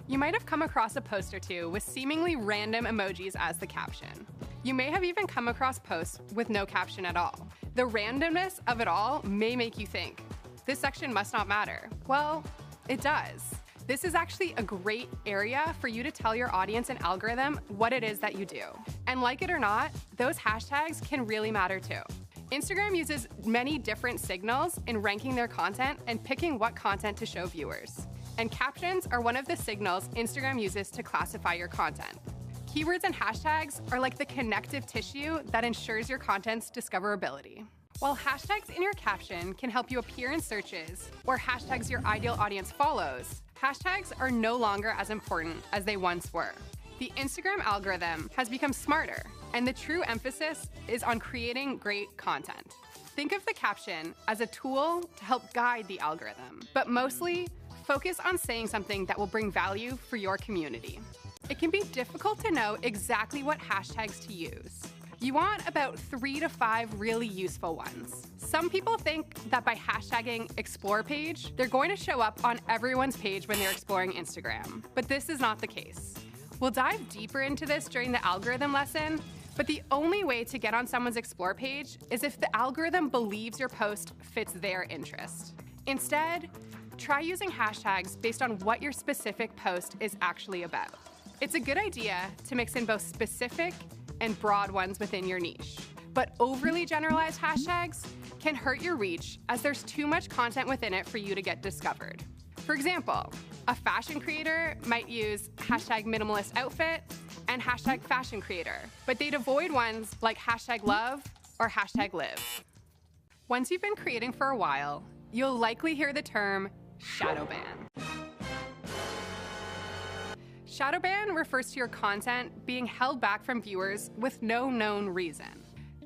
You might have come across a post or two with seemingly random emojis as the caption. You may have even come across posts with no caption at all. The randomness of it all may make you think, this section must not matter. Well, it does. This is actually a great area for you to tell your audience and algorithm what it is that you do. And like it or not, those hashtags can really matter too. Instagram uses many different signals in ranking their content and picking what content to show viewers. And captions are one of the signals Instagram uses to classify your content. Keywords and hashtags are like the connective tissue that ensures your content's discoverability. While hashtags in your caption can help you appear in searches or hashtags your ideal audience follows, hashtags are no longer as important as they once were. The Instagram algorithm has become smarter, and the true emphasis is on creating great content. Think of the caption as a tool to help guide the algorithm, but mostly focus on saying something that will bring value for your community. It can be difficult to know exactly what hashtags to use. You want about 3 to 5 really useful ones. Some people think that by hashtagging Explore page, they're going to show up on everyone's page when they're exploring Instagram, but this is not the case. We'll dive deeper into this during the algorithm lesson, but the only way to get on someone's Explore page is if the algorithm believes your post fits their interest. Instead, try using hashtags based on what your specific post is actually about. It's a good idea to mix in both specific and broad ones within your niche. But overly generalized hashtags can hurt your reach as there's too much content within it for you to get discovered. For example, a fashion creator might use hashtag minimalist outfit and hashtag fashion creator, but they'd avoid ones like hashtag love or hashtag live. Once you've been creating for a while, you'll likely hear the term shadow ban. Shadow ban refers to your content being held back from viewers with no known reason.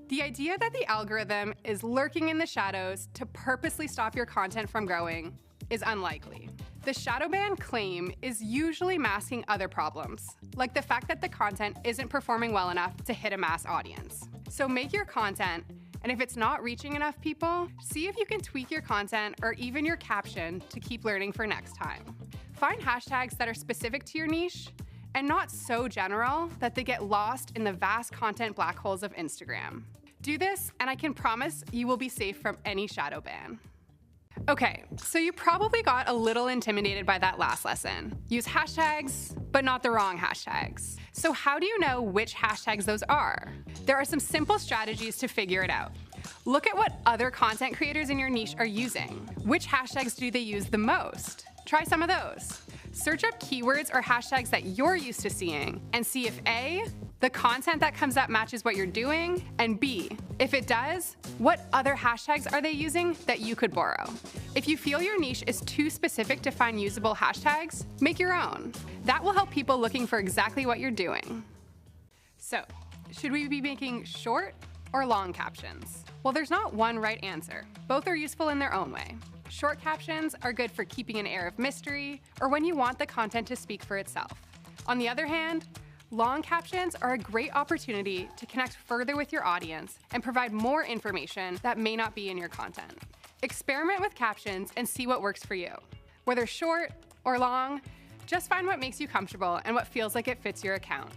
The idea that the algorithm is lurking in the shadows to purposely stop your content from growing is unlikely. The shadow ban claim is usually masking other problems, like the fact that the content isn't performing well enough to hit a mass audience. So make your content, and if it's not reaching enough people, see if you can tweak your content or even your caption to keep learning for next time. Find hashtags that are specific to your niche and not so general that they get lost in the vast content black holes of Instagram. Do this, and I can promise you will be safe from any shadow ban. Okay, so you probably got a little intimidated by that last lesson. Use hashtags, but not the wrong hashtags. So how do you know which hashtags those are? There are some simple strategies to figure it out. Look at what other content creators in your niche are using. Which hashtags do they use the most? Try some of those. Search up keywords or hashtags that you're used to seeing and see if A, the content that comes up matches what you're doing, and B, if it does, what other hashtags are they using that you could borrow? If you feel your niche is too specific to find usable hashtags, make your own. That will help people looking for exactly what you're doing. So, should we be making short or long captions? Well, there's not one right answer. Both are useful in their own way. Short captions are good for keeping an air of mystery or when you want the content to speak for itself. On the other hand, long captions are a great opportunity to connect further with your audience and provide more information that may not be in your content. Experiment with captions and see what works for you. Whether short or long, just find what makes you comfortable and what feels like it fits your account.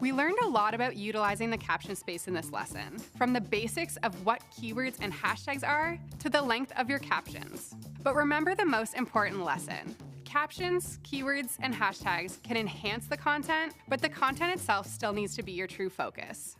We learned a lot about utilizing the caption space in this lesson, from the basics of what keywords and hashtags are to the length of your captions. But remember the most important lesson. Captions, keywords, and hashtags can enhance the content, but the content itself still needs to be your true focus.